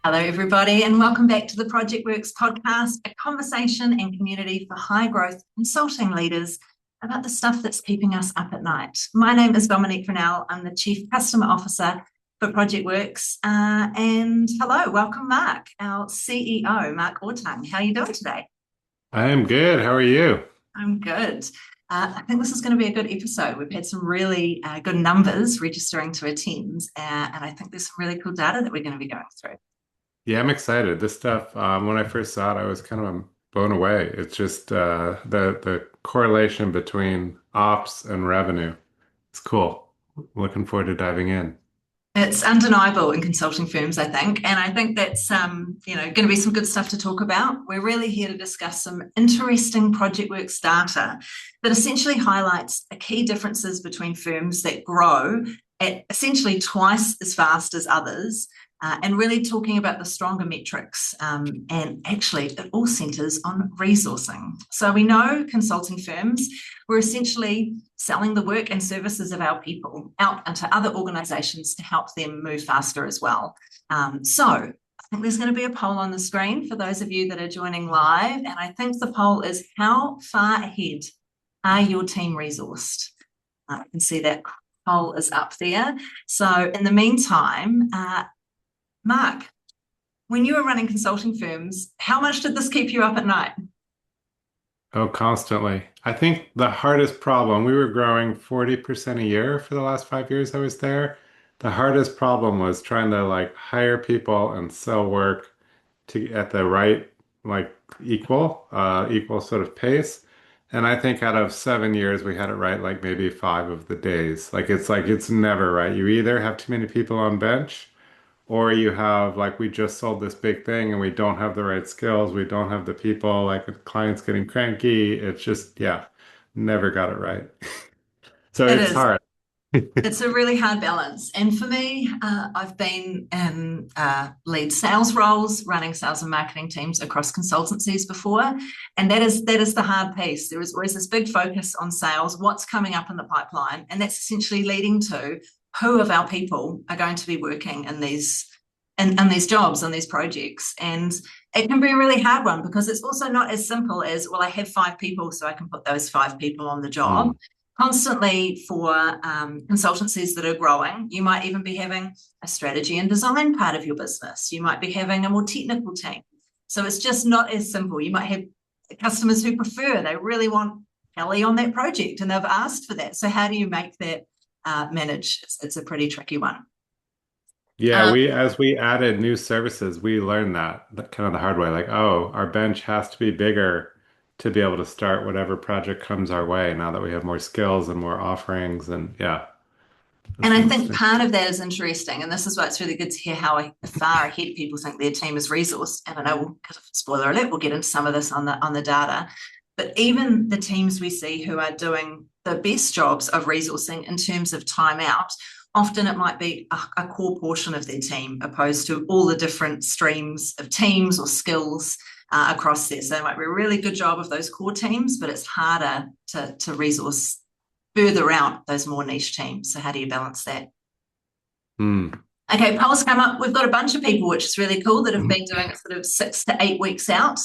Hello, everybody, and welcome back to the Projectworks podcast, a conversation and community for high growth consulting leaders about the stuff that's keeping us up at night. My name is Dominique Renell. I'm the Chief Customer Officer for Projectworks. And hello, welcome, Mark, our CEO, Mark Ortung. How are you doing today? I am good. How are you? I'm good. I think this is going to be a good episode. We've had some really good numbers registering to attend, and I think there's some really cool data that we're going to be going through. Yeah, I'm excited. This stuff, when I first saw it, I was kind of blown away. It's just the correlation between ops and revenue. It's cool. Looking forward to diving in. It's undeniable in consulting firms, I think, and I think that's going to be some good stuff to talk about. We're really here to discuss some interesting Projectworks data that essentially highlights the key differences between firms that grow at essentially twice as fast as others, and really talking about the stronger metrics. And actually, it all centres on resourcing. So we know consulting firms, we're essentially selling the work and services of our people out into other organisations to help them move faster as well. So I think there's going to be a poll on the screen for those of you that are joining live. And I think the poll is, how far ahead are your team resourced? You can see that poll is up there. So in the meantime, Mark, when you were running consulting firms, how much did this keep you up at night? Oh, constantly. I think the hardest problem, we were growing 40% a year for the last 5 years I was there. The hardest problem was trying to hire people and sell work to at the right equal sort of pace. And I think out of 7 years we had it right maybe 5 of the days. It's never right. You either have too many people on bench or you have we just sold this big thing and we don't have the right skills, we don't have the people, the client's getting cranky. It's just, yeah, never got it right. So It it's is. hard. It's a really hard balance. And for me, I've been in lead sales roles, running sales and marketing teams across consultancies before. And that is the hard piece. There is always this big focus on sales, what's coming up in the pipeline. And that's essentially leading to who of our people are going to be working in these jobs, on these projects. And it can be a really hard one because it's also not as simple as, well, I have 5 people, so I can put those 5 people on the job. Mm. Constantly for consultancies that are growing, you might even be having a strategy and design part of your business. You might be having a more technical team. So it's just not as simple. You might have customers who they really want Kelly on that project and they've asked for that. So how do you make that manage? It's a pretty tricky one. Yeah, as we added new services, we learned that kind of the hard way. Oh, our bench has to be bigger to be able to start whatever project comes our way now that we have more skills and more offerings. And yeah, And that's I think interesting. part of that is interesting, and this is why it's really good to hear how far ahead people think their team is resourced. And I know, because spoiler alert, we'll get into some of this on the data. But even the teams we see who are doing the best jobs of resourcing in terms of time out, often it might be a core portion of their team opposed to all the different streams of teams or skills across there. So it might be a really good job of those core teams, but it's harder to resource further out those more niche teams. So how do you balance that? Hmm. Okay, polls come up. We've got a bunch of people, which is really cool, that have been doing it sort of 6 to 8 weeks out.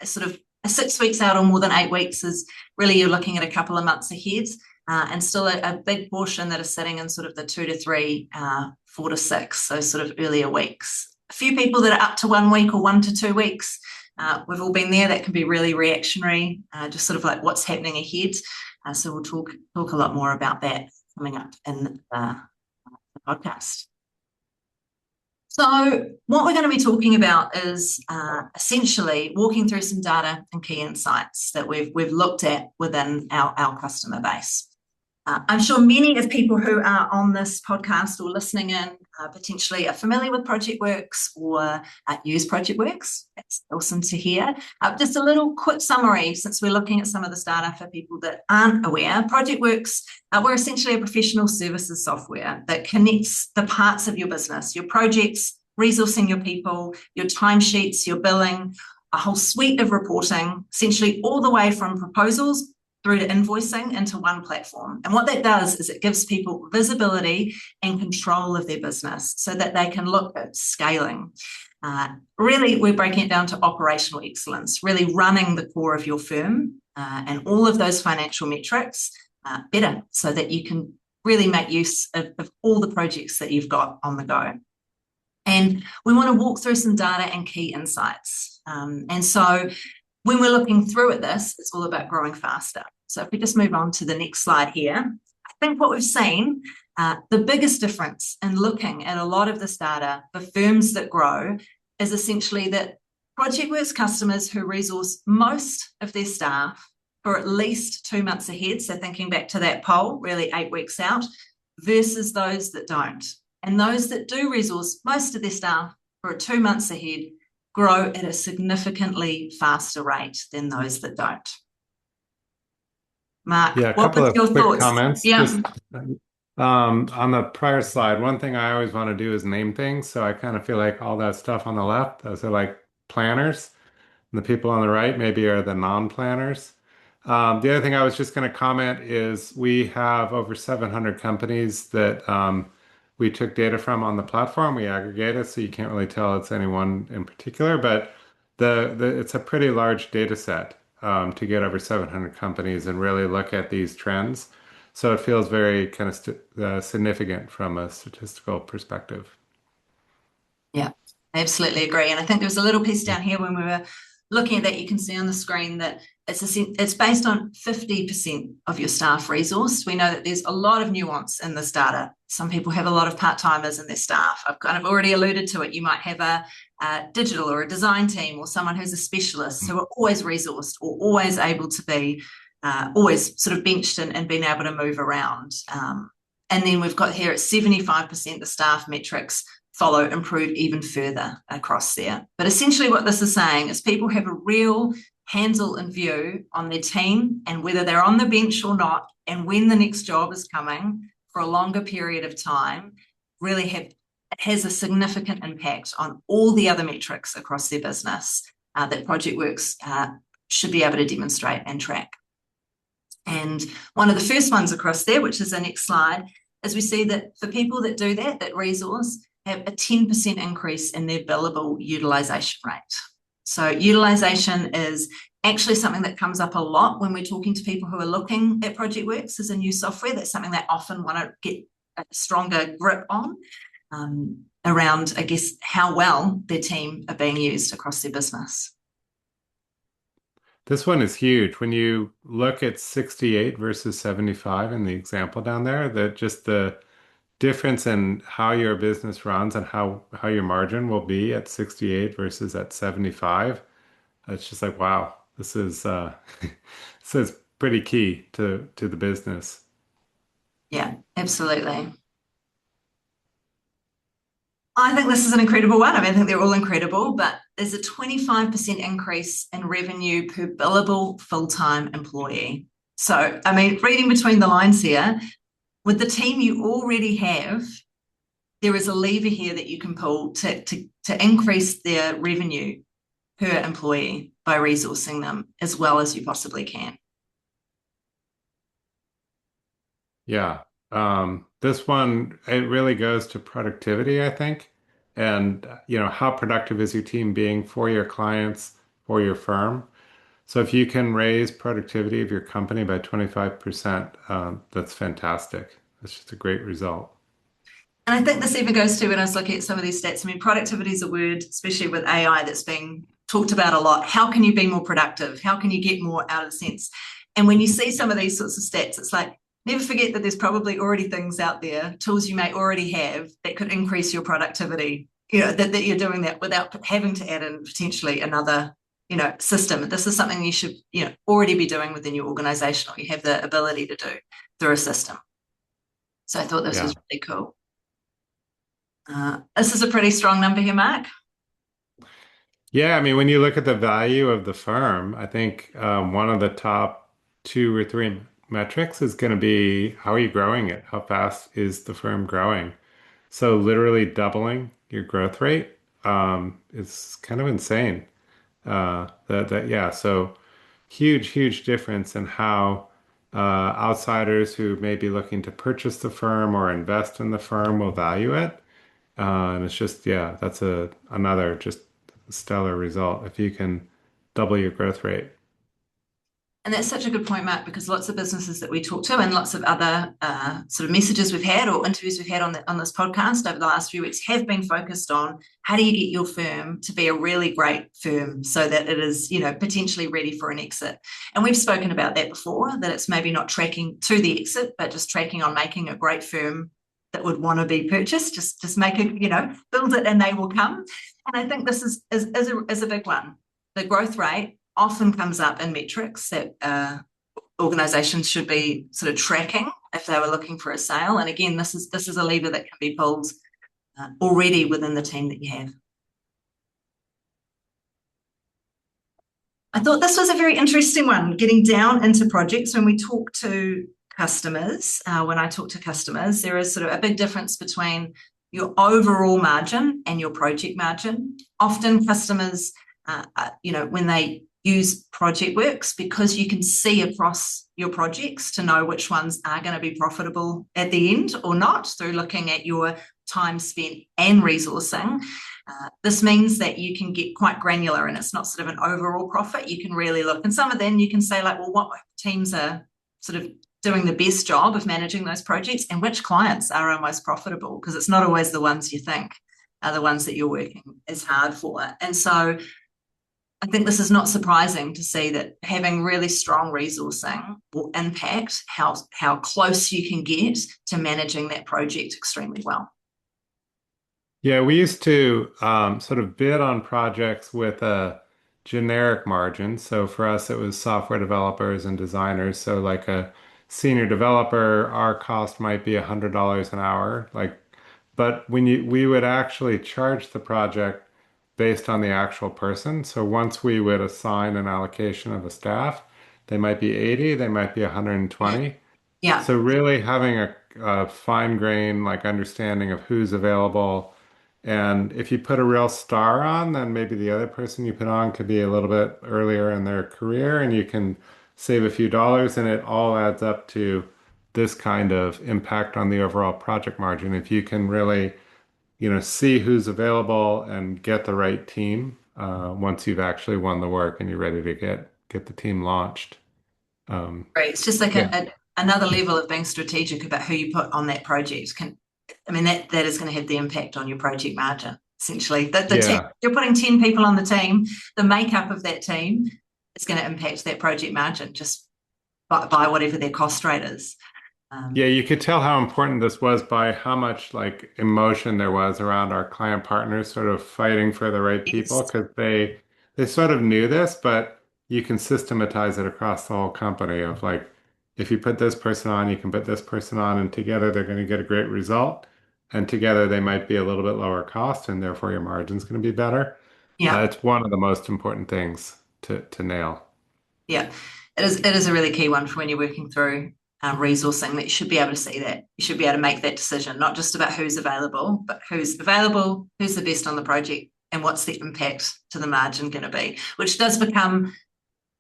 Sort of 6 weeks out or more than 8 weeks is really, you're looking at a couple of months ahead, and still a big portion that are sitting in sort of the 2 to 3, 4 to 6, so sort of earlier weeks. A few people that are up to 1 week or 1 to 2 weeks. We've all been there. That can be really reactionary, just sort of like what's happening ahead. So we'll talk a lot more about that coming up in the podcast. So what we're going to be talking about is essentially walking through some data and key insights that we've looked at within our customer base. I'm sure many of people who are on this podcast or listening in potentially are familiar with Projectworks or use Projectworks. That's awesome to hear. Just a little quick summary, since we're looking at some of this data for people that aren't aware. Projectworks, we're essentially a professional services software that connects the parts of your business, your projects, resourcing your people, your timesheets, your billing, a whole suite of reporting, essentially all the way from proposals through to invoicing into one platform. And what that does is it gives people visibility and control of their business so that they can look at scaling. Really, we're breaking it down to operational excellence, really running the core of your firm and all of those financial metrics better so that you can really make use of all the projects that you've got on the go. And we want to walk through some data and key insights. And so when we're looking through at this, it's all about growing faster. So if we just move on to the next slide here, I think what we've seen, the biggest difference in looking at a lot of this data for firms that grow is essentially that Projectworks customers who resource most of their staff for at least 2 months ahead, so thinking back to that poll, really 8 weeks out, versus those that don't. And those that do resource most of their staff for 2 months ahead grow at a significantly faster rate than those that don't. Mark, Yeah, a what couple was of your quick thoughts? comments. Yeah. Just on the prior slide, one thing I always want to do is name things. So I kind of feel like all that stuff on the left, those are like planners. And the people on the right maybe are the non-planners. The other thing I was just going to comment is we have over 700 companies that we took data from on the platform. We aggregated, so you can't really tell it's anyone in particular, but it's a pretty large data set to get over 700 companies and really look at these trends. So it feels very kind of significant from a statistical perspective. Yeah, I absolutely agree. And I think there was a little piece down here when we were looking at that, you can see on the screen that it's based on 50% of your staff resource. We know that there's a lot of nuance in this data. Some people have a lot of part-timers in their staff. I've kind of already alluded to it. You might have a digital or a design team or someone who's a specialist who are always resourced or always able to be always sort of benched and being able to move around. And then we've got here at 75% the staff metrics follow improve even further across there. But essentially what this is saying is people have a real hands-on view on their team and whether they're on the bench or not and when the next job is coming for a longer period of time really has a significant impact on all the other metrics across their business that Projectworks should be able to demonstrate and track. And one of the first ones across there, which is the next slide, is we see that for people that do that resource, have a 10% increase in their billable utilization rate. So utilization is actually something that comes up a lot when we're talking to people who are looking at Projectworks as a new software. That's something they often want to get a stronger grip on around, I guess, how well their team are being used across their business. This one is huge. When you look at 68 versus 75 in the example down there, that just the difference in how your business runs and how your margin will be at 68 versus at 75. It's just like, wow, this is this is pretty key to the business. Yeah, absolutely. I think this is an incredible one. I mean, I think they're all incredible, but there's a 25% increase in revenue per billable full-time employee. So, I mean, reading between the lines here, with the team you already have, there is a lever here that you can pull to increase their revenue per employee by resourcing them as well as you possibly can. Yeah. This one, it really goes to productivity, I think. And, how productive is your team being for your clients, for your firm? So if you can raise productivity of your company by 25%, that's fantastic. That's just a great result. And I think this even goes to when I was looking at some of these stats. I mean, productivity is a word, especially with AI, that's being talked about a lot. How can you be more productive? How can you get more out of the sense? And when you see some of these sorts of stats, it's like, never forget that there's probably already things out there, tools you may already have that could increase your productivity, that you're doing that without having to add in potentially another, system. This is something you should, already be doing within your organization or you have the ability to do through a system. So I thought this Yeah. was really cool. This is a pretty strong number here, Mark. Yeah, I mean, when you look at the value of the firm, I think one of the top two or three metrics is going to be how are you growing it? How fast is the firm growing? So literally doubling your growth rate is kind of insane. Yeah, so huge difference in how Outsiders who may be looking to purchase the firm or invest in the firm will value it. And it's just, yeah, that's another just stellar result if you can double your growth rate. And that's such a good point, Mark, because lots of businesses that we talk to and lots of other sort of messages we've had or interviews we've had on this podcast over the last few weeks have been focused on how do you get your firm to be a really great firm so that it is, potentially ready for an exit. And we've spoken about that before, that it's maybe not tracking to the exit, but just tracking on making a great firm that would want to be purchased. Just make it, build it and they will come. And I think this is a big one. The growth rate often comes up in metrics that organizations should be sort of tracking if they were looking for a sale. And again, this is a lever that can be pulled already within the team that you have. I thought this was a very interesting one, getting down into projects. When we talk to customers, when I talk to customers, there is sort of a big difference between your overall margin and your project margin. Often customers, when they use Projectworks, because you can see across your projects to know which ones are going to be profitable at the end or not through looking at your time spent and resourcing. This means that you can get quite granular and it's not sort of an overall profit. You can really look, and some of them you can say like, well, what teams are sort of doing the best job of managing those projects and which clients are our most profitable, because it's not always the ones you think are the ones that you're working as hard for. And so I think this is not surprising to see that having really strong resourcing will impact how close you can get to managing that project extremely well. Yeah, we used to sort of bid on projects with a generic margin. So for us, it was software developers and designers. So like a senior developer, our cost might be $100 an hour. But we would actually charge the project based on the actual person. So once we would assign an allocation of a staff, they might be 80, they might be 120. Yeah, So really having a fine grain like understanding of who's available. And if you put a real star on, then maybe the other person you put on could be a little bit earlier in their career and you can save a few dollars and it all adds up to this kind of impact on the overall project margin. If you can really, see who's available and get the right team once you've actually won the work and you're ready to get the team launched. great. It's just like Yeah. another level of being strategic about who you put on that project. That is going to have the impact on your project margin. Essentially, the team, Yeah. you're putting 10 people on the team, the makeup of that team is going to impact that project margin just by whatever their cost rate is. Yeah, you could tell how important this was by how much like emotion there was around our client partners sort of fighting for the right people Yes. because they sort of knew this, but you can systematize it across the whole company of like if you put this person on, you can put this person on, and together they're going to get a great result. And together they might be a little bit lower cost, and therefore your margin's going to be better. Yeah. It's one of the most important things to nail. Yeah, it is a really key one for when you're working through resourcing, that you should be able to see that. You should be able to make that decision, not just about who's available, but who's available, who's the best on the project, and what's the impact to the margin going to be, which does become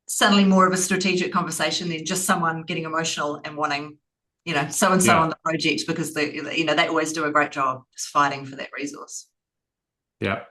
suddenly more of a strategic conversation than just someone getting emotional and wanting, so and so Yeah. on the project because they always do a great job just fighting for that resource. Yeah.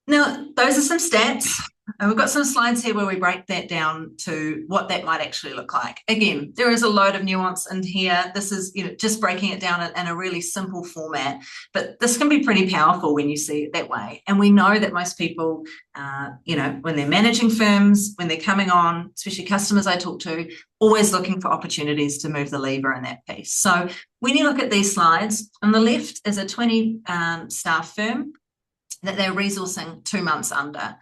Now, those are some stats. And we've got some slides here where we break that down to what that might actually look like. Again, there is a load of nuance in here. This is, just breaking it down in a really simple format, but this can be pretty powerful when you see it that way. And we know that most people, when they're managing firms, when they're coming on, especially customers I talk to, always looking for opportunities to move the lever in that piece. So when you look at these slides, on the left is a 20 staff firm that they're resourcing 2 months under.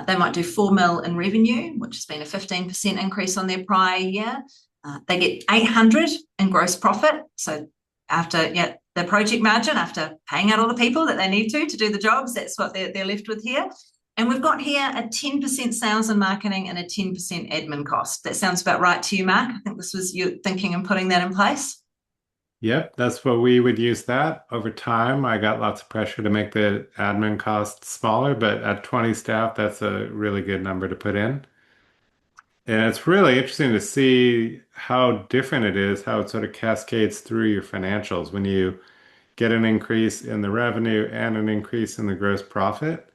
They might do 4 mil in revenue, which has been a 15% increase on their prior year. They get 800 in gross profit. So after the project margin, after paying out all the people that they need to do the jobs, that's what they're left with here. And we've got here a 10% sales and marketing and a 10% admin cost. That sounds about right to you, Mark. I think this was you thinking and putting that in place. Yep, that's what we would use that. Over time, I got lots of pressure to make the admin costs smaller, but at 20 staff, that's a really good number to put in. And it's really interesting to see how different it is, how it sort of cascades through your financials when you get an increase in the revenue and an increase in the gross profit.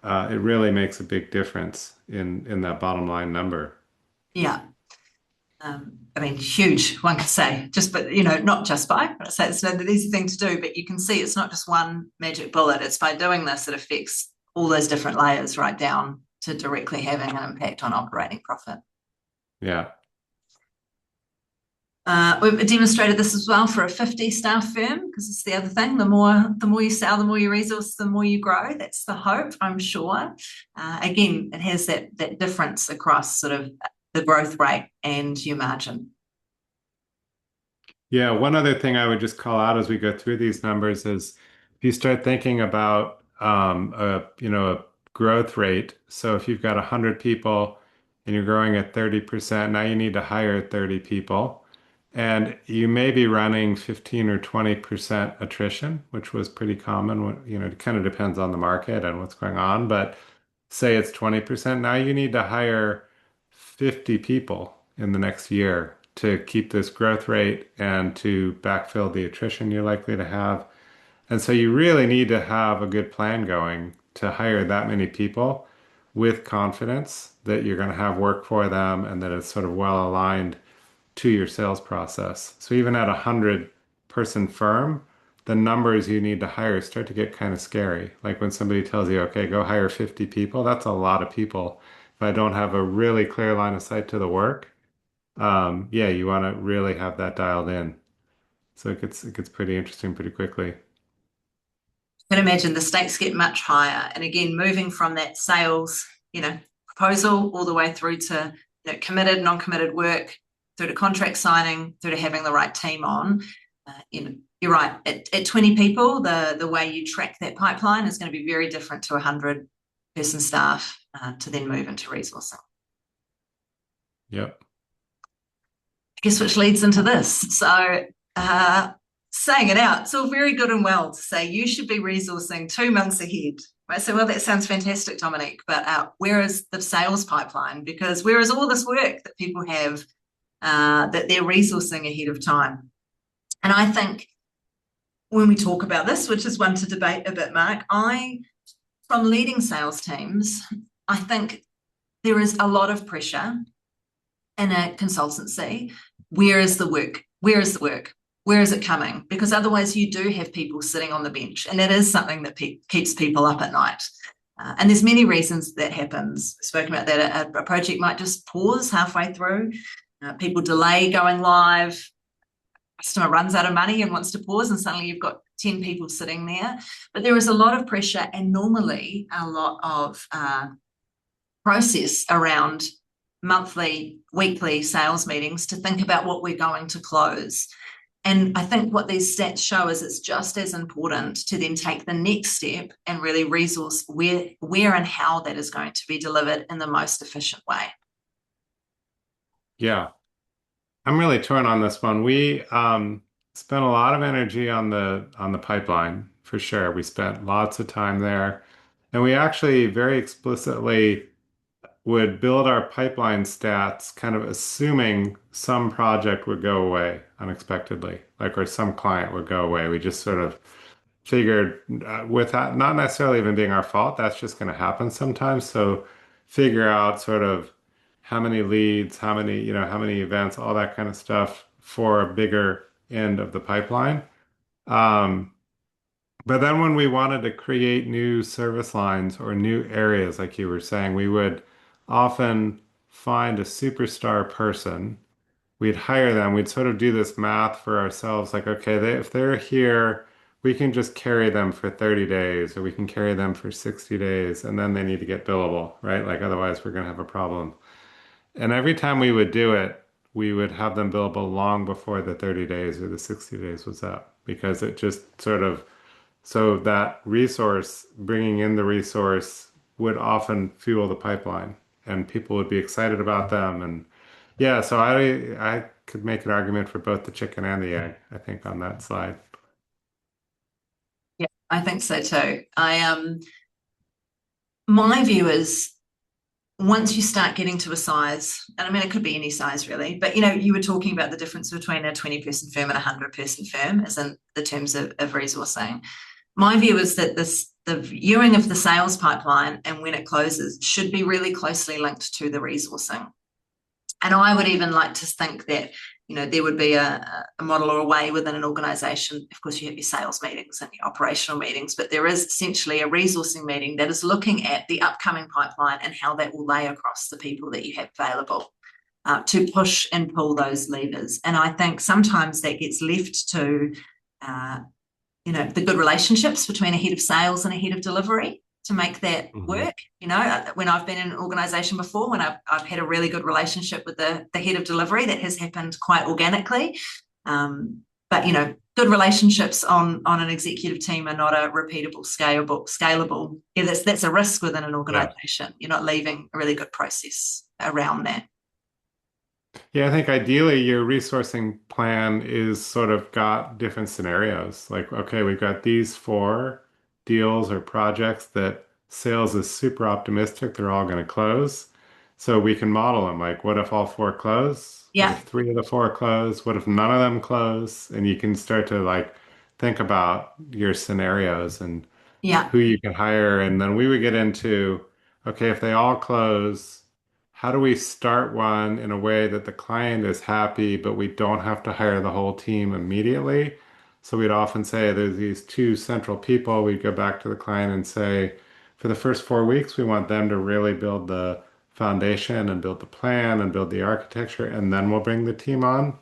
It really makes a big difference in that bottom line number. Yeah. I mean, huge, one could say, just, but not just by, but I say it's an easy thing to do, but you can see it's not just one magic bullet. It's by doing this, it affects all those different layers right down to directly having an impact on operating profit. Yeah. We've demonstrated this as well for a 50 staff firm because it's the other thing. The more you sell, the more you resource, the more you grow. That's the hope, I'm sure. Again, it has that difference across sort of the growth rate and your margin. Yeah, one other thing I would just call out as we go through these numbers is if you start thinking about a growth rate. So if you've got 100 people and you're growing at 30%, now you need to hire 30 people. And you may be running 15 or 20% attrition, which was pretty common. It kind of depends on the market and what's going on, but say it's 20%, now you need to hire 50 people in the next year to keep this growth rate and to backfill the attrition you're likely to have. And so you really need to have a good plan going to hire that many people with confidence that you're going to have work for them and that it's sort of well aligned to your sales process. So even at a 100-person firm, the numbers you need to hire start to get kind of scary. Like when somebody tells you, okay, go hire 50 people, that's a lot of people. If I don't have a really clear line of sight to the work, yeah, you want to really have that dialed in. So it gets pretty interesting pretty quickly. Can imagine the stakes get much higher. And again, moving from that sales, proposal all the way through to committed, non-committed work, through to contract signing, through to having the right team on. You're right. At 20 people, the way you track that pipeline is going to be very different to a 100-person staff to then move into resourcing. Yep. I guess which leads into this. So saying it out, it's all very good and well to say you should be resourcing 2 months ahead. Right? So, well, that sounds fantastic, Dominique, but where is the sales pipeline? Because where is all this work that people have that they're resourcing ahead of time? And I think when we talk about this, which is one to debate a bit, Mark, from leading sales teams, I think there is a lot of pressure in a consultancy. Where is the work? Where is the work? Where is it coming? Because otherwise you do have people sitting on the bench, and that is something that keeps people up at night. And there's many reasons that happens. We've spoken about that. A project might just pause halfway through. People delay going live. Customer runs out of money and wants to pause, and suddenly you've got 10 people sitting there. But there is a lot of pressure and normally a lot of process around monthly, weekly sales meetings to think about what we're going to close. And I think what these stats show is it's just as important to then take the next step and really resource where and how that is going to be delivered in the most efficient way. Yeah. I'm really torn on this one. We spent a lot of energy on the pipeline for sure. We spent lots of time there, and we actually very explicitly would build our pipeline stats, kind of assuming some project would go away unexpectedly, like or some client would go away. We just sort of figured with that, not necessarily even being our fault, that's just going to happen sometimes. So figure out sort of how many leads, how many events, all that kind of stuff for a bigger end of the pipeline. Um, but then when we wanted to create new service lines or new areas, like you were saying, we would often find a superstar person. We'd hire them. We'd sort of do this math for ourselves, like, okay, if they're here, we can just carry them for 30 days or we can carry them for 60 days and then they need to get billable, right? Like otherwise we're going to have a problem. And every time we would do it, we would have them billable long before the 30 days or the 60 days was up because it just sort of so that resource, bringing in the resource would often fuel the pipeline and people would be excited about them. And yeah, so I could make an argument for both the chicken and the egg, I think, on that slide. Yeah, I think so too. My view is once you start getting to a size, and I mean, it could be any size really, but you were talking about the difference between a 20-person firm and a 100-person firm, as in the terms of resourcing. My view is that the viewing of the sales pipeline and when it closes should be really closely linked to the resourcing. And I would even like to think that, there would be a model or a way within an organization. Of course, you have your sales meetings and your operational meetings, but there is essentially a resourcing meeting that is looking at the upcoming pipeline and how that will lay across the people that you have available to push and pull those levers. And I think sometimes that gets left to, the good relationships between a head of sales and a head of delivery to make that work. When I've been in an organization before, when I've had a really good relationship with the head of delivery, that has happened quite organically. But good relationships on an executive team are not a repeatable, scalable. Yeah, that's a risk within an organization. Yeah. You're not leaving a really good process around that. Yeah, I think ideally your resourcing plan is sort of got different scenarios. Like, okay, we've got these four deals or projects that sales is super optimistic, they're all going to close. So we can model them. Like, what if all four close? What Yeah. if three of the four close? What if none of them close? And you can start to like think about your scenarios and Yeah. who you can hire. And then we would get into, okay, if they all close, how do we start one in a way that the client is happy, but we don't have to hire the whole team immediately? So we'd often say there's these two central people. We'd go back to the client and say, for the first 4 weeks, we want them to really build the foundation and build the plan and build the architecture, and then we'll bring the team on,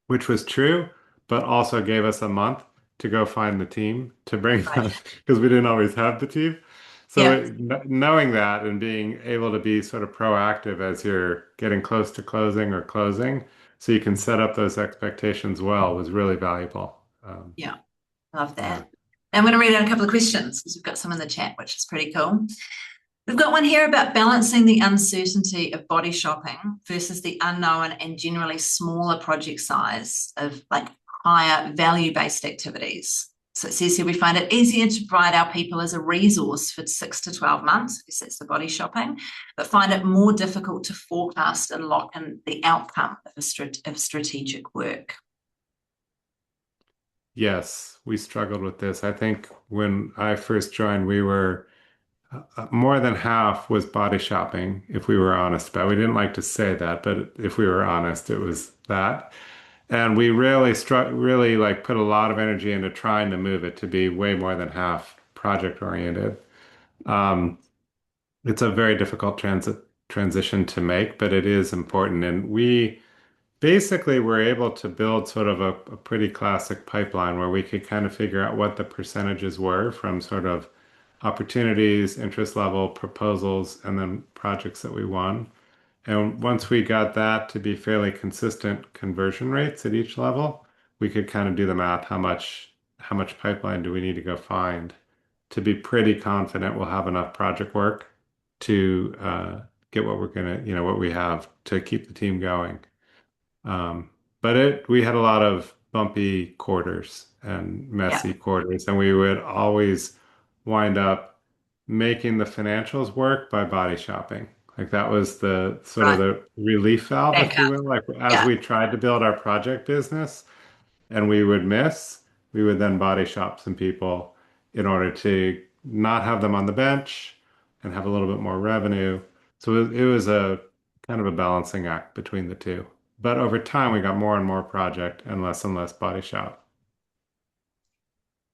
which was true, but also gave us a month to go find the team to bring Right. them because we didn't always have the team. So Yeah. knowing that and being able to be sort of proactive as you're getting close to closing or closing, so you can set up those expectations well was really valuable. Yeah. Love Yeah. that. I'm going to read out a couple of questions because we've got some in the chat, which is pretty cool. We've got one here about balancing the uncertainty of body shopping versus the unknown and generally smaller project size of like higher value-based activities. So it says here we find it easier to provide our people as a resource for 6 to 12 months, because that's the body shopping, but find it more difficult to forecast and lock in the outcome of strategic work. Yes, we struggled with this. I think when I first joined, we were more than half was body shopping, if we were honest about it. We didn't like to say that, but if we were honest, it was that. And we really like put a lot of energy into trying to move it to be way more than half project oriented. Um, it's a very difficult transition to make, but it is important. And we basically were able to build sort of a pretty classic pipeline where we could kind of figure out what the percentages were from sort of opportunities, interest level, proposals, and then projects that we won. And once we got that to be fairly consistent conversion rates at each level, we could kind of do the math. How much pipeline do we need to go find to be pretty confident we'll have enough project work to get what we're gonna, what we have to keep the team going. Um, but we had a lot of bumpy quarters and Yeah. messy quarters, and we would always wind up making the financials work by body shopping. Like that was the sort of Right. the relief valve, Back if you up. will. Like as Yeah. we tried to build our project business and we would miss, we would then body shop some people in order to not have them on the bench and have a little bit more revenue. So it was a kind of a balancing act between the two. But over time, we got more and more project and less body shop.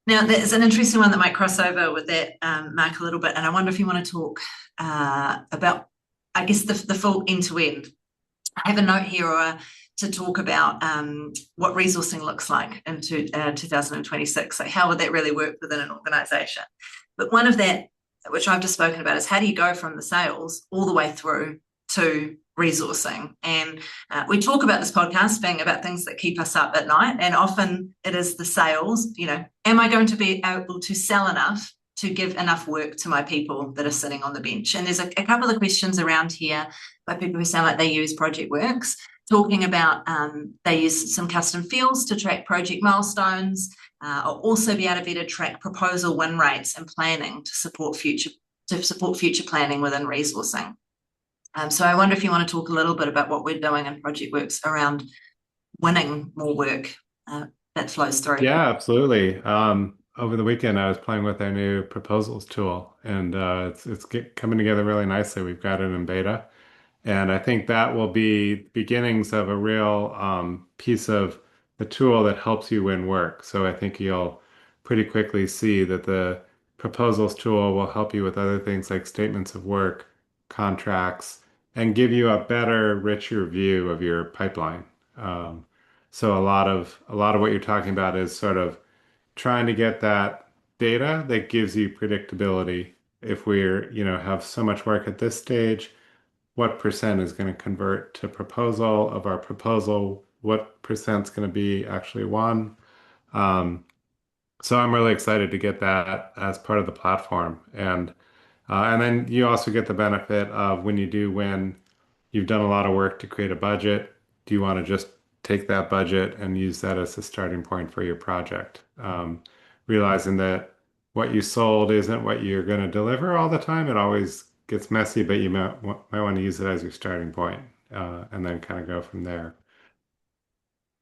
Now, there's an interesting one that might cross over with that, Mark, a little bit. And I wonder if you want to talk about, I guess, the full end to end. I have a note here to talk about what resourcing looks like in 2026. So how would that really work within an organization? But one of that, which I've just spoken about, is how do you go from the sales all the way through to resourcing? And we talk about this podcast being about things that keep us up at night, and often it is the sales. Am I going to be able to sell enough to give enough work to my people that are sitting on the bench? And there's a couple of questions around here by people who sound like they use Projectworks, talking about they use some custom fields to track project milestones, or also be able to better track proposal win rates and planning to support future planning within resourcing. So I wonder if you want to talk a little bit about what we're doing in Projectworks around winning more work that flows through. Yeah, absolutely. Over the weekend, I was playing with our new proposals tool, and coming together really nicely. We've got it in beta, and I think that will be beginnings of a real piece of the tool that helps you win work. So I think you'll pretty quickly see that the proposals tool will help you with other things like statements of work, contracts, and give you a better, richer view of your pipeline. Um, so a lot of what you're talking about is sort of trying to get that data that gives you predictability. If have so much work at this stage, what percent is going to convert to proposal of our proposal? What percent's going to be actually won? Um, so I'm really excited to get that as part of the platform. And then you also get the benefit of when you do win, you've done a lot of work to create a budget. Do you want to just take that budget and use that as a starting point for your project? Realizing that what you sold isn't what you're going to deliver all the time. It always gets messy, but you might want to use it as your starting point, and then kind of go from there.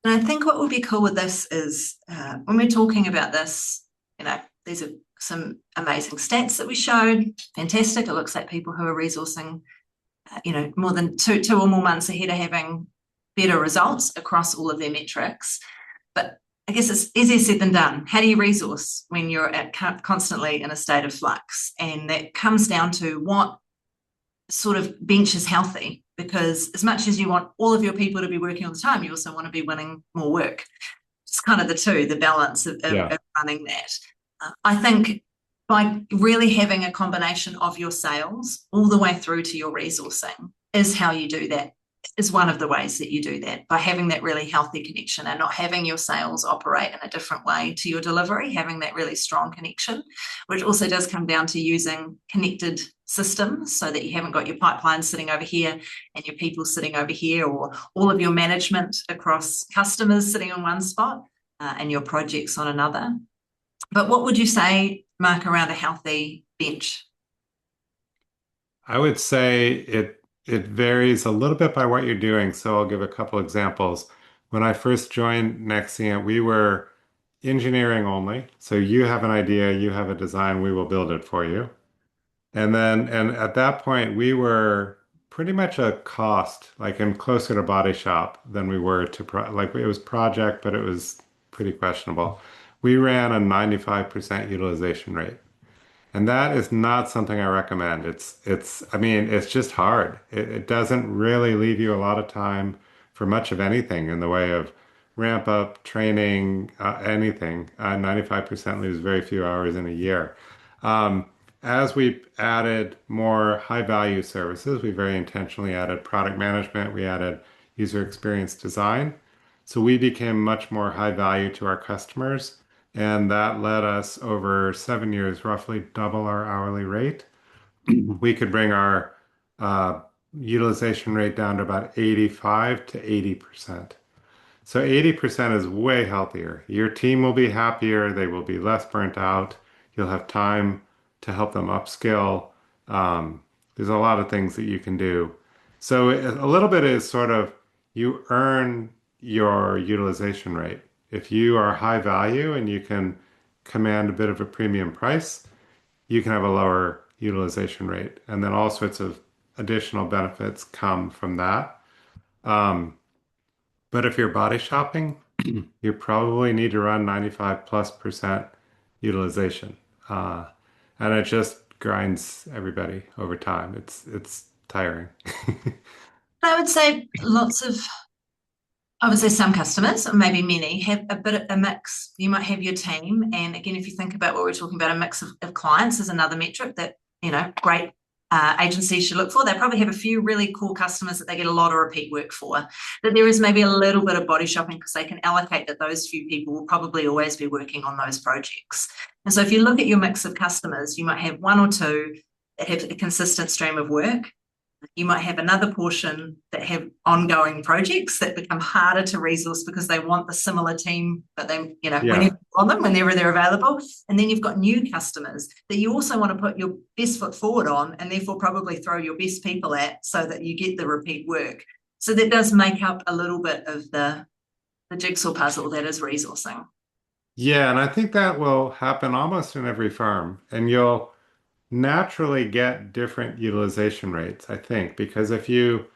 And I think what would be cool with this is when we're talking about this, these are some amazing stats that we showed. Fantastic. It looks like people who are resourcing, more than two or more months ahead are having better results across all of their metrics. But I guess it's easier said than done. How do you resource when you're constantly in a state of flux? And that comes down to what sort of bench is healthy, because as much as you want all of your people to be working all the time, you also want to be winning more work. It's kind of the balance Yeah. of running that. I think by really having a combination of your sales all the way through to your resourcing is how you do that, is one of the ways that you do that, by having that really healthy connection and not having your sales operate in a different way to your delivery, having that really strong connection, which also does come down to using connected systems so that you haven't got your pipeline sitting over here and your people sitting over here, or all of your management across customers sitting in one spot and your projects on another. But what would you say, Mark, around a healthy bench? I would say it varies a little bit by what you're doing. So I'll give a couple examples. When I first joined Nexient, we were engineering only. So you have an idea, you have a design, we will build it for you. And at that point, we were pretty much a cost, like in closer to body shop than we were to like it was project, but it was pretty questionable. We ran a 95% utilization rate. And that is not something I recommend. I mean, it's just hard. It doesn't really leave you a lot of time for much of anything in the way of ramp up, training, anything. 95% leaves very few hours in a year. Um, as we added more high value services, we very intentionally added product management, we added user experience design. So we became much more high value to our customers. And that let us, over 7 years, roughly double our hourly rate. We could bring our uh, utilization rate down to about 85 to 80%. So 80% is way healthier. Your team will be happier, they will be less burnt out. You'll have time to help them upskill. Um, there's a lot of things that you can do. So a little bit is sort of you earn your utilization rate. If you are high value and you can command a bit of a premium price, you can have a lower utilization rate. And then all sorts of additional benefits come from that. Um, but if you're body shopping, you probably need to run 95+% utilization. Uh, and it just grinds everybody over time. It's tiring. I would say I would say some customers, or maybe many, have a bit of a mix. You might have your team. And again, if you think about what we're talking about, a mix of clients is another metric that, great agencies should look for. They probably have a few really cool customers that they get a lot of repeat work for. That there is maybe a little bit of body shopping because they can allocate that those few people will probably always be working on those projects. And so if you look at your mix of customers, you might have one or two that have a consistent stream of work. You might have another portion that have ongoing projects that become harder to resource because they want the similar team, but they, whenever Yeah. you want them, whenever they're available. And then you've got new customers that you also want to put your best foot forward on, and therefore probably throw your best people at so that you get the repeat work. So that does make up a little bit of the jigsaw puzzle that is resourcing. Yeah, and I think that will happen almost in every firm. And you'll naturally get different utilization rates, I think, because if you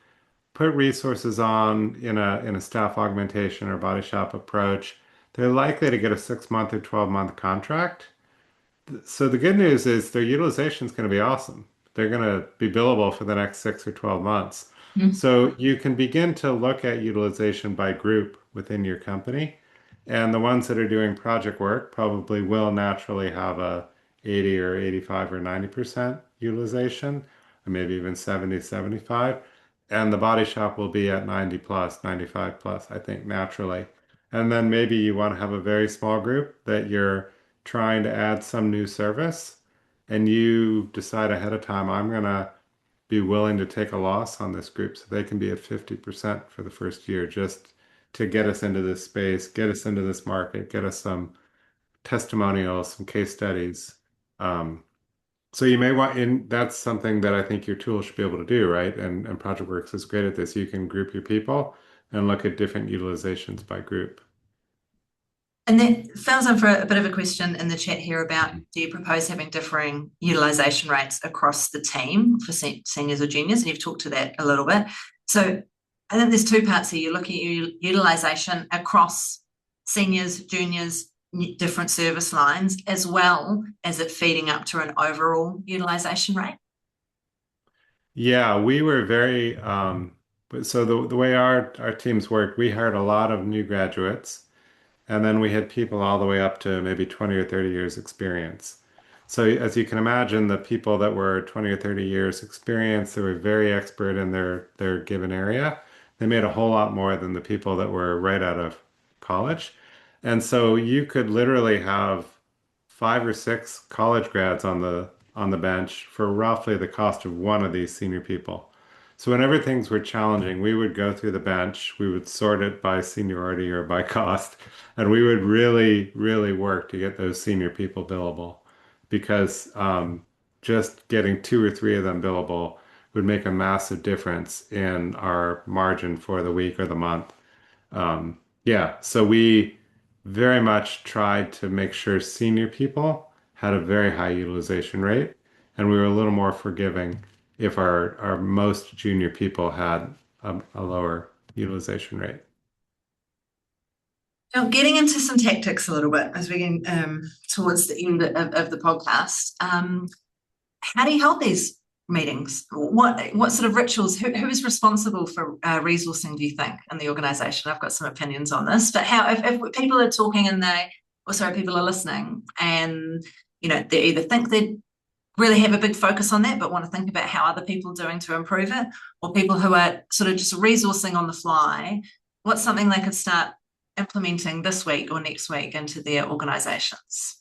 put resources on in a staff augmentation or body shop approach, they're likely to get a 6 month or 12-month contract. So the good news is their utilization is going to be awesome. They're going to be billable for the next 6 or 12 months. Mm. So you can begin to look at utilization by group within your company. And the ones that are doing project work probably will naturally have a 80 or 85 or 90% utilization, or maybe even 70, 75. And the body shop will be at 90 plus, 95 plus, I think, naturally. And then maybe you want to have a very small group that you're trying to add some new service, and you decide ahead of time, I'm going to be willing to take a loss on this group so they can be at 50% for the first year just to get us into this space, get us into this market, get us some testimonials, some case studies. Um, so you may want, and that's something that I think your tool should be able to do, right? And Projectworks is great at this. You can group your people and look at different utilizations by group. And that fills in for a bit of a question in the chat here about, do you propose having differing utilisation rates across the team for seniors or juniors? And you've talked to that a little bit. So I think there's two parts here. You're looking at utilisation across seniors, juniors, different service lines, as well as it feeding up to an overall utilisation rate. Yeah, we were very so the way our teams worked, we hired a lot of new graduates, and then we had people all the way up to maybe 20 or 30 years experience. So as you can imagine, the people that were 20 or 30 years experience, they were very expert in their given area. They made a whole lot more than the people that were right out of college. And so you could literally have 5 or 6 college grads on the bench for roughly the cost of one of these senior people. So whenever things were challenging, we would go through the bench, we would sort it by seniority or by cost, and we would really, really work to get those senior people billable because just getting 2 or 3 of them billable would make a massive difference in our margin for the week or the month. Yeah, so we very much tried to make sure senior people had a very high utilization rate, and we were a little more forgiving if our most junior people had a lower utilization rate. Now, getting into some tactics a little bit as we get towards the end of the podcast. How do you hold these meetings? What sort of rituals? Who is responsible for resourcing? Do you think in the organisation? I've got some opinions on this, but how if people are talking and people are listening, and they either think they really have a big focus on that, but want to think about how other people are doing to improve it, or people who are sort of just resourcing on the fly. What's something they could start implementing this week or next week into their organisations?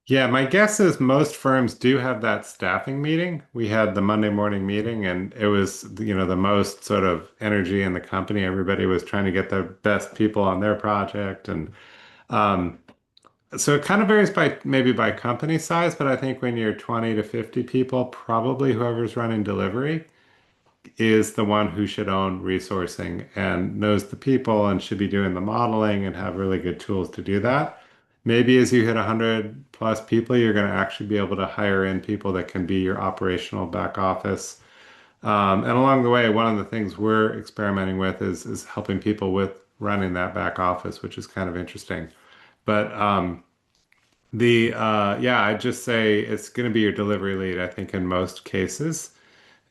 Yeah, my guess is most firms do have that staffing meeting. We had the Monday morning meeting, and it was, the most sort of energy in the company. Everybody was trying to get the best people on their project, and um, so it kind of varies by maybe by company size, but I think when you're 20 to 50 people, probably whoever's running delivery is the one who should own resourcing and knows the people and should be doing the modeling and have really good tools to do that. Maybe as you hit 100 plus people, you're going to actually be able to hire in people that can be your operational back office. And along the way, one of the things we're experimenting with is helping people with running that back office, which is kind of interesting. But yeah, I'd just say it's going to be your delivery lead, I think, in most cases.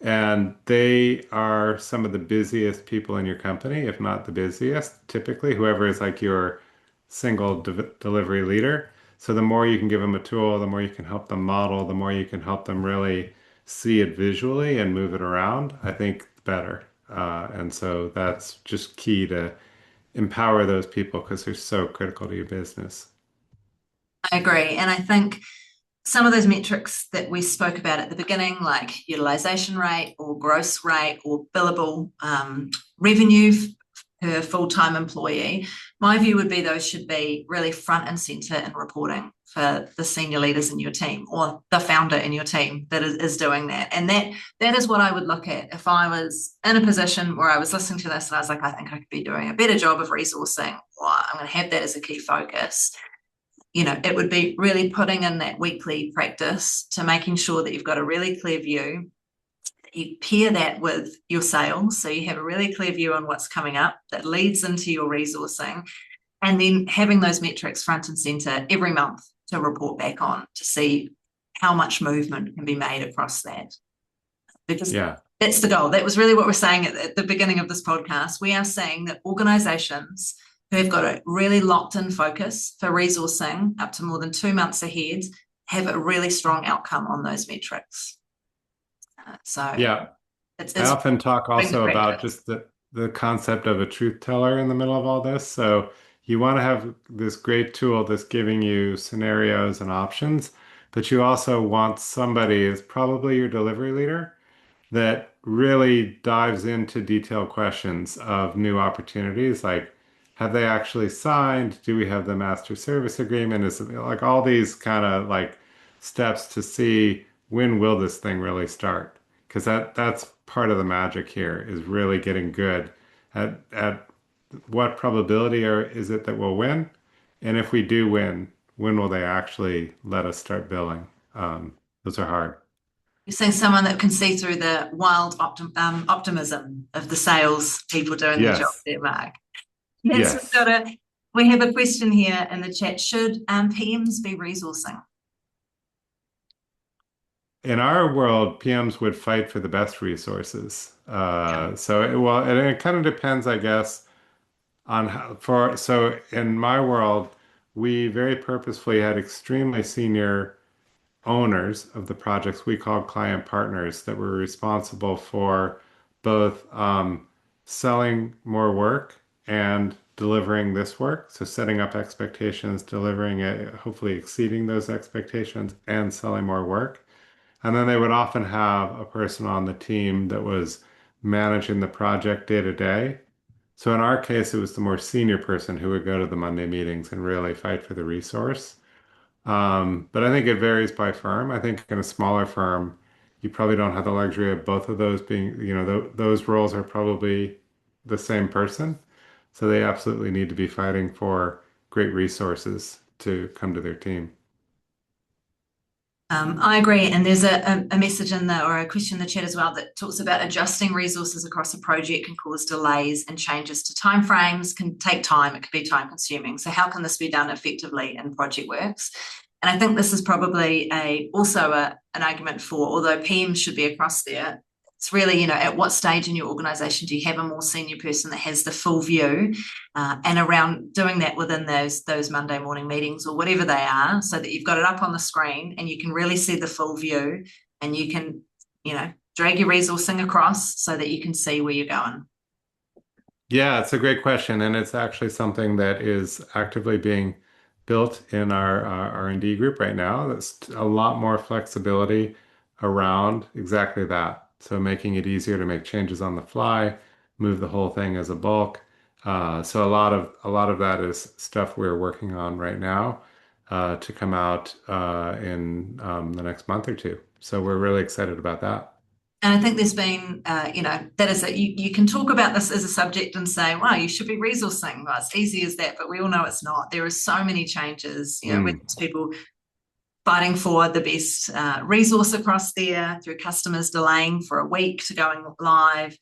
And they are some of the busiest people in your company, if not the busiest, typically, whoever is like your single delivery leader. So the more you can give them a tool, the more you can help them model, the more you can help them really see it visually and move it around, I think the better. And so that's just key to empower those people because they're so critical to your business. I agree, and I think some of those metrics that we spoke about at the beginning, like utilization rate or gross rate or billable revenue per full-time employee, my view would be those should be really front and center in reporting for the senior leaders in your team or the founder in your team that is doing that. And that is what I would look at if I was in a position where I was listening to this and I was like, I think I could be doing a better job of resourcing, or I'm going to have that as a key focus. It would be really putting in that weekly practice to making sure that you've got a really clear view. You pair that with your sales, so you have a really clear view on what's coming up that leads into your resourcing, and then having those metrics front and center every month to report back on to see how much movement can be made across that. Because that's the goal. That was really what we're saying at the beginning of this podcast. We are saying that organizations who have got a really locked-in focus for resourcing up to more than 2 months ahead have a really strong outcome on those metrics. I often talk also about just the concept of a truth teller in the middle of all this. So you want to have this great tool that's giving you scenarios and options, but you also want somebody, is probably your delivery leader, that really dives into detailed questions of new opportunities, like have they actually signed? Do we have the master service agreement? Is it like all these kind of like steps to see when will this thing really start? Because that's part of the magic here, is really getting good at what probability is it that we'll win? And if we do win, when will they actually let us start billing? Those are hard. You're saying someone that can see through the wild optimism of the sales people doing their job there, Mark. Yes. We have a question here in the chat. Should PMs be resourcing? In our world, PMs would fight for the best resources. It kind of depends, I guess, on so in my world, we very purposefully had extremely senior owners of the projects we called client partners that were responsible for both selling more work and delivering this work. So setting up expectations, delivering it, hopefully exceeding those expectations, and selling more work. And then they would often have a person on the team that was managing the project day to day. So in our case, it was the more senior person who would go to the Monday meetings and really fight for the resource. But I think it varies by firm. I think in a smaller firm, you probably don't have the luxury of both of those being, those roles are probably the same person. So they absolutely need to be fighting for great resources to come to their team. I agree. And there's a message in or a question in the chat as well that talks about adjusting resources across a project can cause delays and changes to timeframes, can take time. It can be time consuming. So how can this be done effectively in Projectworks? And I think this is probably also an argument for, although PM should be across there, it's really, at what stage in your organization do you have a more senior person that has the full view, and around doing that within those Monday morning meetings or whatever they are, so that you've got it up on the screen and you can really see the full view, and you can, drag your resourcing across so that you can see where you're going. Yeah, it's a great question, and it's actually something that is actively being built in our R&D group right now. That's a lot more flexibility around exactly that. So making it easier to make changes on the fly, move the whole thing as a bulk. So a lot of that is stuff we're working on right now to come out in the next month or two. So we're really excited about that. And I think there's been, that is it. You can talk about this as a subject and say, wow, you should be resourcing. Well, it's easy as that, but we all know it's not. There are so many changes, whether it's people fighting for the best resource across there, through customers delaying for a week to going live,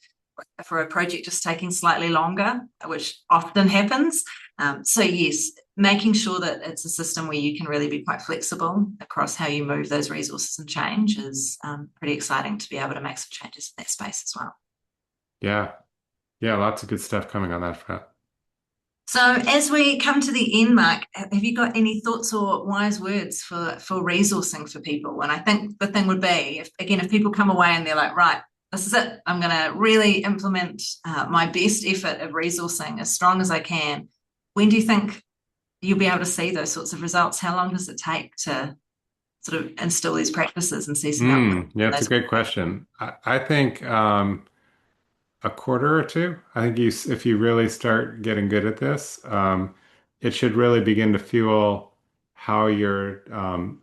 for a project just taking slightly longer, which often happens. So yes, making sure that it's a system where you can really be quite flexible across how you move those resources and change is pretty exciting to be able to make some changes in that space as well. Yeah. Yeah, lots of good stuff coming on that front. So as we come to the end, Mark, have you got any thoughts or wise words for resourcing for people? And I think the thing would be, if people come away and they're like, right, this is it, I'm going to really implement my best effort of resourcing as strong as I can. When do you think you'll be able to see those sorts of results? How long does it take to sort of instill these practices and see some output Yeah, from it's a those? great question. I think a quarter or two. I think if you really start getting good at this, it should really begin to fuel how you're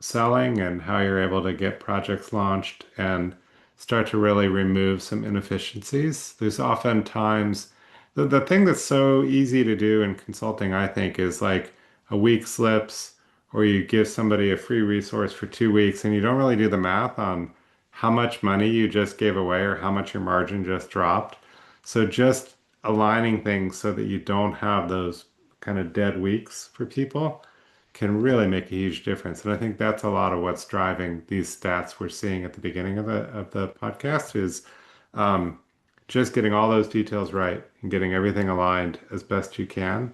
selling and how you're able to get projects launched and start to really remove some inefficiencies. There's often times the thing that's so easy to do in consulting, I think, is like a week slips or you give somebody a free resource for 2 weeks and you don't really do the math on how much money you just gave away or how much your margin just dropped. So just aligning things so that you don't have those kind of dead weeks for people can really make a huge difference. And I think that's a lot of what's driving these stats we're seeing at the beginning of the podcast is um, just getting all those details right and getting everything aligned as best you can.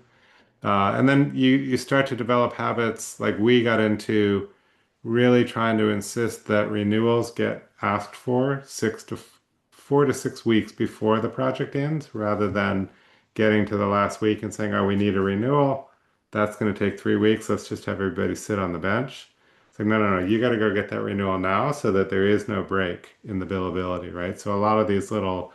And then you start to develop habits like we got into really trying to insist that renewals get asked for 4 to 6 weeks before the project ends, rather than getting to the last week and saying, "Oh, we need a renewal. That's going to take 3 weeks. Let's just have everybody sit on the bench." It's like, no, no, no. You got to go get that renewal now so that there is no break in the billability, right? So a lot of these little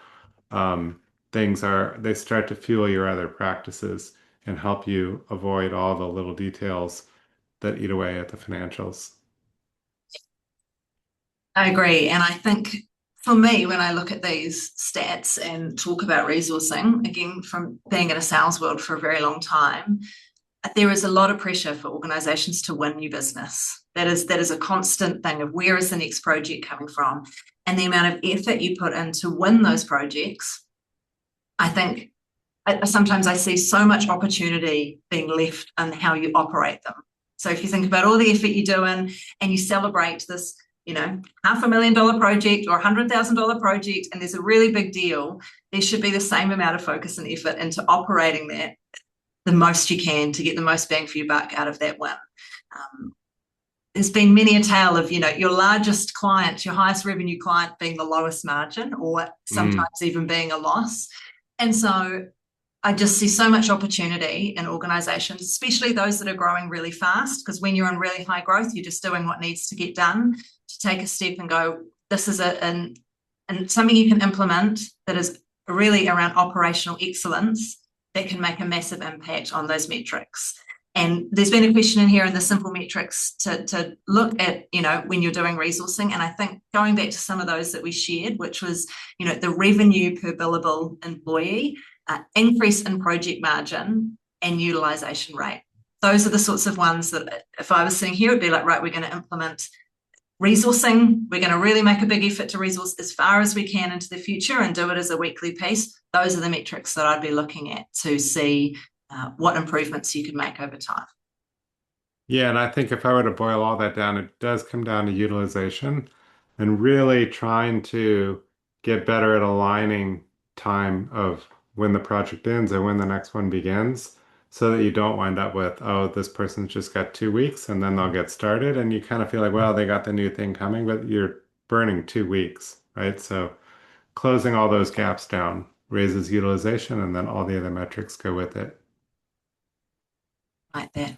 um, things they start to fuel your other practices and help you avoid all the little details that eat away at the financials. I agree. And I think for me, when I look at these stats and talk about resourcing, again, from being in a sales world for a very long time, there is a lot of pressure for organizations to win new business. That is a constant thing of where is the next project coming from? And the amount of effort you put in to win those projects, I think sometimes I see so much opportunity being left in how you operate them. So if you think about all the effort you do in and you celebrate this, $500,000 project or $100,000 project, and there's a really big deal, there should be the same amount of focus and effort into operating that the most you can to get the most bang for your buck out of that win. There's been many a tale of, your largest client, your highest revenue client being the lowest margin or Mm, sometimes even being a loss. And so I just see so much opportunity in organizations, especially those that are growing really fast, because when you're in really high growth, you're just doing what needs to get done to take a step and go, this is and something you can implement that is really around operational excellence that can make a massive impact on those metrics. And there's been a question in here in the simple metrics to look at, when you're doing resourcing. And I think going back to some of those that we shared, which was, the revenue per billable employee, increase in project margin and utilization rate. Those are the sorts of ones that if I was sitting here, it'd be like, right, we're going to implement resourcing. We're going to really make a big effort to resource as far as we can into the future and do it as a weekly piece. Those are the metrics that I'd be looking at to see what improvements you can make over time. yeah, and I think if I were to boil all that down, it does come down to utilization and really trying to get better at aligning time of when the project ends and when the next one begins so that you don't wind up with, oh, this person's just got 2 weeks and then they'll get started. And you kind of feel like, well, they got the new thing coming, but you're burning 2 weeks, right? So closing all those gaps down raises utilization and then all the other metrics go with it. Like that.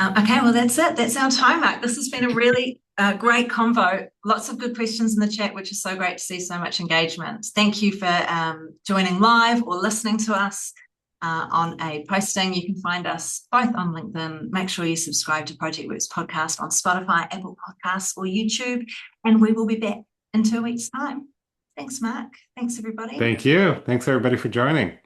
Okay, well, that's it. That's our time, Mark. This has been a really great convo. Lots of good questions in the chat, which is so great to see so much engagement. Thank you for joining live or listening to us on a posting. You can find us both on LinkedIn. Make sure you subscribe to Projectworks podcast on Spotify, Apple Podcasts, or YouTube. And we will be back in 2 weeks' time. Thanks, Mark. Thanks, everybody. Thank you. Thanks everybody for joining.